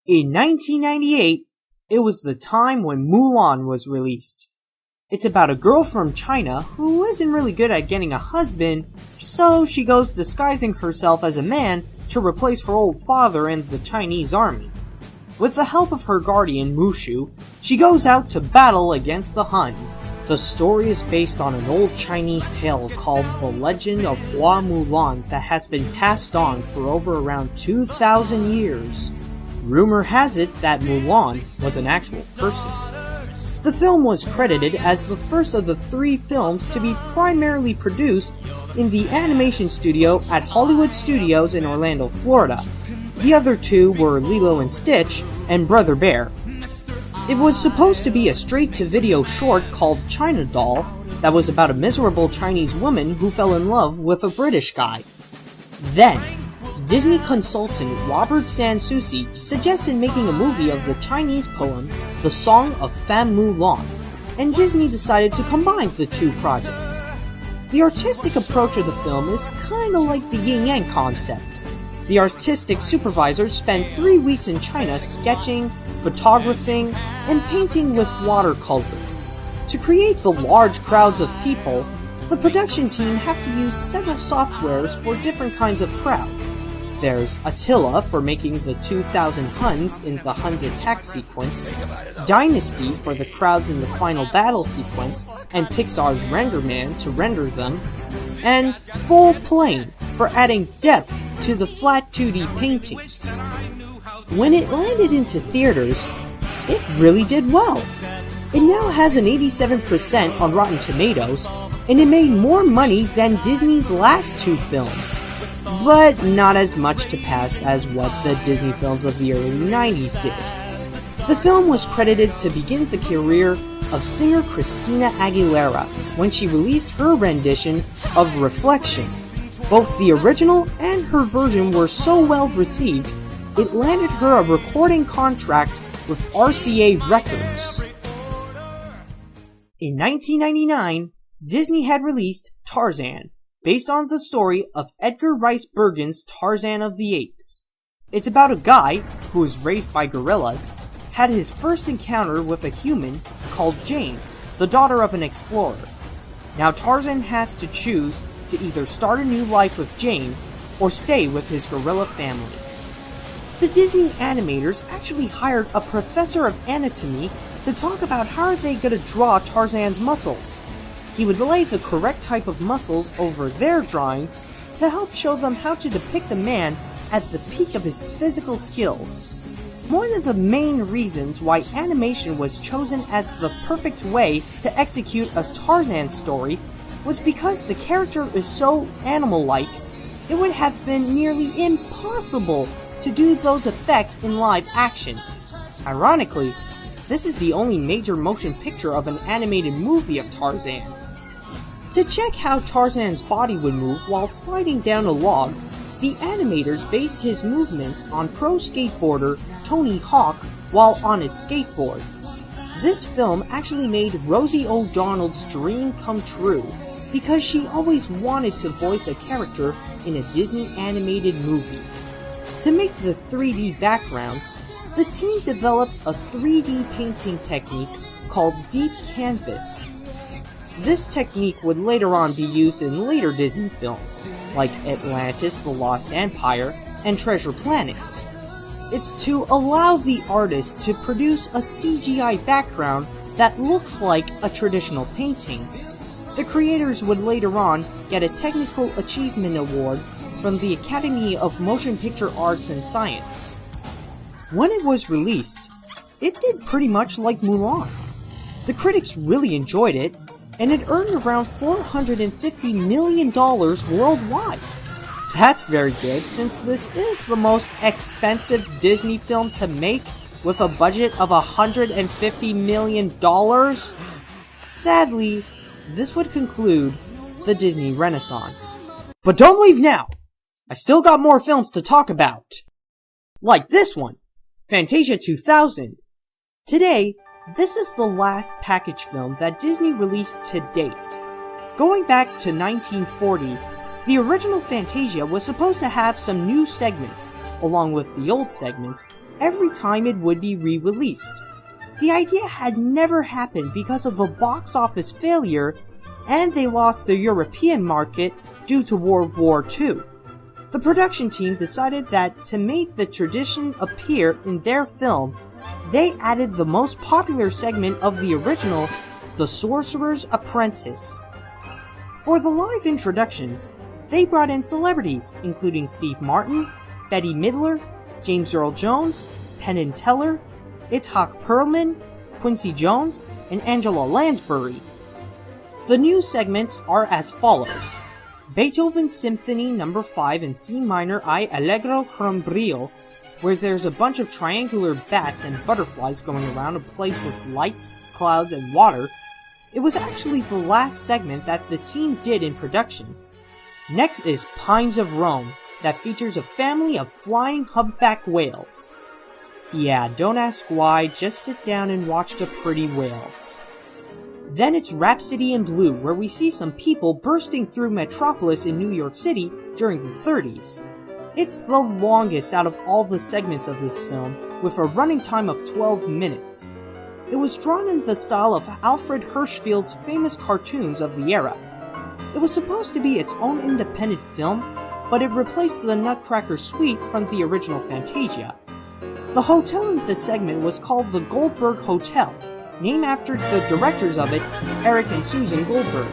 In 1998, it was the time when Mulan was released. It's about a girl from China who isn't really good at getting a husband, so she goes disguising herself as a man to replace her old father in the Chinese army. With the help of her guardian, Mushu, she goes out to battle against the Huns. The story is based on an old Chinese tale called The Legend of Hua Mulan that has been passed on for over around 2,000 years. Rumor has it that Mulan was an actual person. The film was credited as the first of the 3 films to be primarily produced in the animation studio at Hollywood Studios in Orlando, Florida. The other 2 were Lilo and Stitch and Brother Bear. It was supposed to be a straight-to-video short called China Doll that was about a miserable Chinese woman who fell in love with a British guy. Then, Disney consultant Robert Sanssouci suggested making a movie of the Chinese poem The Song of Fan Mulan, and Disney decided to combine the 2 projects. The artistic approach of the film is kinda like the yin-yang concept. The artistic supervisors spent 3 weeks in China sketching, photographing, and painting with watercolor. To create the large crowds of people, the production team have to use several softwares for different kinds of crowd. There's Attila for making the 2,000 Huns in the Huns attack sequence, Dynasty for the crowds in the final battle sequence, and Pixar's RenderMan to render them, and Full Plane for adding depth to the flat 2D paintings. When it landed into theaters, it really did well. It now has an 87% on Rotten Tomatoes, and it made more money than Disney's last 2 films. But not as much to pass as what the Disney films of the early 90s did. The film was credited to begin the career of singer Christina Aguilera when she released her rendition of Reflection. Both the original and her version were so well received, it landed her a recording contract with RCA Records. In 1999, Disney had released Tarzan, based on the story of Edgar Rice Burton's Tarzan of the Apes. It's about a guy who was raised by gorillas, had his first encounter with a human called Jane, the daughter of an explorer. Now Tarzan has to choose to either start a new life with Jane or stay with his gorilla family. The Disney animators actually hired a professor of anatomy to talk about how are they going to draw Tarzan's muscles. He would lay the correct type of muscles over their drawings to help show them how to depict a man at the peak of his physical skills. One of the main reasons why animation was chosen as the perfect way to execute a Tarzan story was because the character is so animal-like, it would have been nearly impossible to do those effects in live action. Ironically, this is the only major motion picture of an animated movie of Tarzan. To check how Tarzan's body would move while sliding down a log, the animators based his movements on pro skateboarder Tony Hawk while on his skateboard. This film actually made Rosie O'Donnell's dream come true, because she always wanted to voice a character in a Disney animated movie. To make the 3D backgrounds, the team developed a 3D painting technique called Deep Canvas. This technique would later on be used in later Disney films, like Atlantis, The Lost Empire, and Treasure Planet. It's to allow the artist to produce a CGI background that looks like a traditional painting. The creators would later on get a Technical Achievement Award from the Academy of Motion Picture Arts and Science. When it was released, it did pretty much like Mulan. The critics really enjoyed it, and it earned around $450 million worldwide. That's very good, since this is the most expensive Disney film to make, with a budget of $150 million. Sadly, this would conclude the Disney Renaissance. But don't leave now! I still got more films to talk about. Like this one, Fantasia 2000. Today, this is the last package film that Disney released to date. Going back to 1940, the original Fantasia was supposed to have some new segments, along with the old segments, every time it would be re-released. The idea had never happened because of a box office failure, and they lost the European market due to World War II. The production team decided that to make the tradition appear in their film, they added the most popular segment of the original, The Sorcerer's Apprentice. For the live introductions, they brought in celebrities including Steve Martin, Bette Midler, James Earl Jones, Penn and Teller, Itzhak Perlman, Quincy Jones, and Angela Lansbury. The new segments are as follows. Beethoven's Symphony No. 5 in C minor I Allegro con brio, where there's a bunch of triangular bats and butterflies going around a place with light, clouds, and water. It was actually the last segment that the team did in production. Next is Pines of Rome, that features a family of flying humpback whales. Yeah, don't ask why, just sit down and watch the pretty whales. Then it's Rhapsody in Blue, where we see some people bursting through Metropolis in New York City during the 30s. It's the longest out of all the segments of this film, with a running time of 12 minutes. It was drawn in the style of Alfred Hirschfeld's famous cartoons of the era. It was supposed to be its own independent film, but it replaced the Nutcracker Suite from the original Fantasia. The hotel in this segment was called the Goldberg Hotel, named after the directors of it, Eric and Susan Goldberg.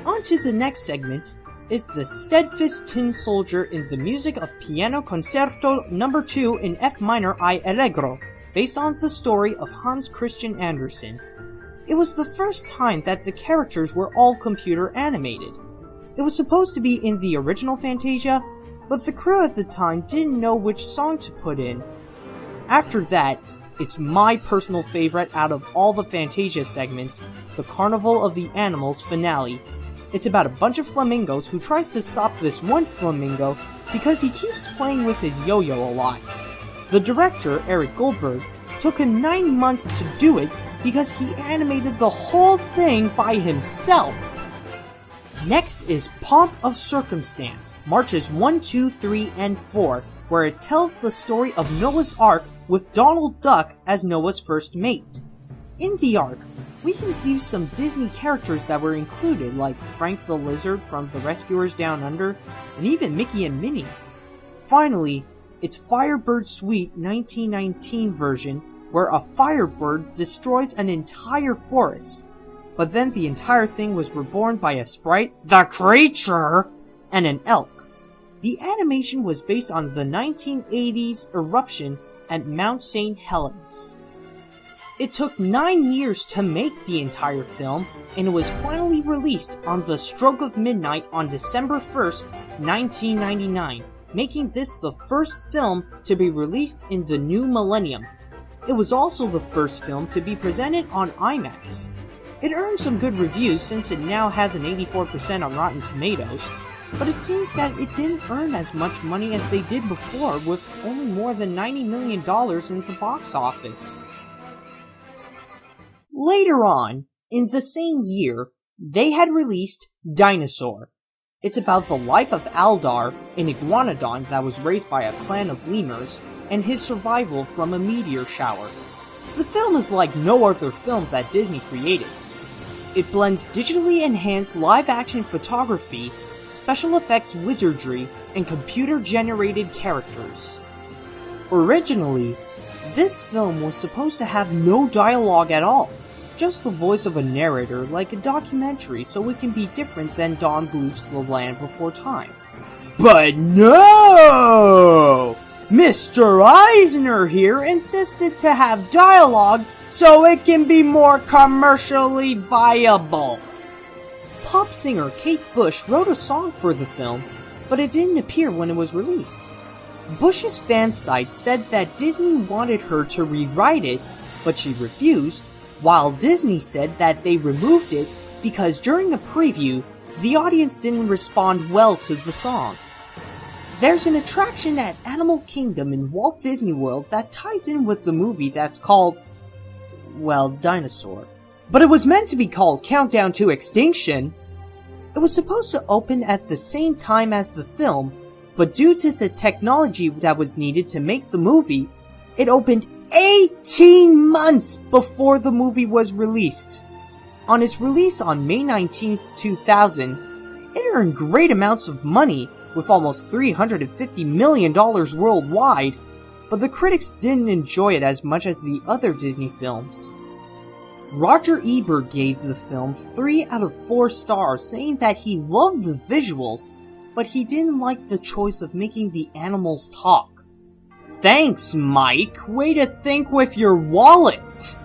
On to the next segment is the Steadfast Tin Soldier in the music of Piano Concerto No. 2 in F minor I Allegro, based on the story of Hans Christian Andersen. It was the first time that the characters were all computer animated. It was supposed to be in the original Fantasia, but the crew at the time didn't know which song to put in. After that, it's my personal favorite out of all the Fantasia segments, the Carnival of the Animals finale. It's about a bunch of flamingos who tries to stop this one flamingo because he keeps playing with his yo-yo a lot. The director, Eric Goldberg, took him 9 months to do it because he animated the whole thing by himself. Next is Pomp of Circumstance, Marches 1, 2, 3, and 4, where it tells the story of Noah's Ark with Donald Duck as Noah's first mate. In the Ark, we can see some Disney characters that were included, like Frank the Lizard from The Rescuers Down Under, and even Mickey and Minnie. Finally, it's Firebird Suite 1919 version, where a firebird destroys an entire forest, but then the entire thing was reborn by a sprite, the creature, and an elk. The animation was based on the 1980s eruption at Mount St. Helens. It took 9 years to make the entire film, and it was finally released on the stroke of midnight on December 1st, 1999, making this the first film to be released in the new millennium. It was also the first film to be presented on IMAX. It earned some good reviews since it now has an 84% on Rotten Tomatoes, but it seems that it didn't earn as much money as they did before, with only more than $90 million in the box office. Later on, in the same year, they had released Dinosaur. It's about the life of Aldar, an iguanodon that was raised by a clan of lemurs, and his survival from a meteor shower. The film is like no other film that Disney created. It blends digitally enhanced live-action photography, special effects wizardry, and computer-generated characters. Originally, this film was supposed to have no dialogue at all, just the voice of a narrator like a documentary, so it can be different than Don Bluth's The Land Before Time. But no! Mr. Eisner here insisted to have dialogue so it can be more commercially viable. Pop singer Kate Bush wrote a song for the film, but it didn't appear when it was released. Bush's fan site said that Disney wanted her to rewrite it, but she refused, while Disney said that they removed it because during a preview, the audience didn't respond well to the song. There's an attraction at Animal Kingdom in Walt Disney World that ties in with the movie that's called, well, Dinosaur. But it was meant to be called Countdown to Extinction. It was supposed to open at the same time as the film, but due to the technology that was needed to make the movie, It opened 18 months before the movie was released. On its release on May 19, 2000, it earned great amounts of money, with almost $350 million worldwide, but the critics didn't enjoy it as much as the other Disney films. Roger Ebert gave the film 3 out of 4 stars, saying that he loved the visuals, but he didn't like the choice of making the animals talk. Thanks, Mike! Way to think with your wallet!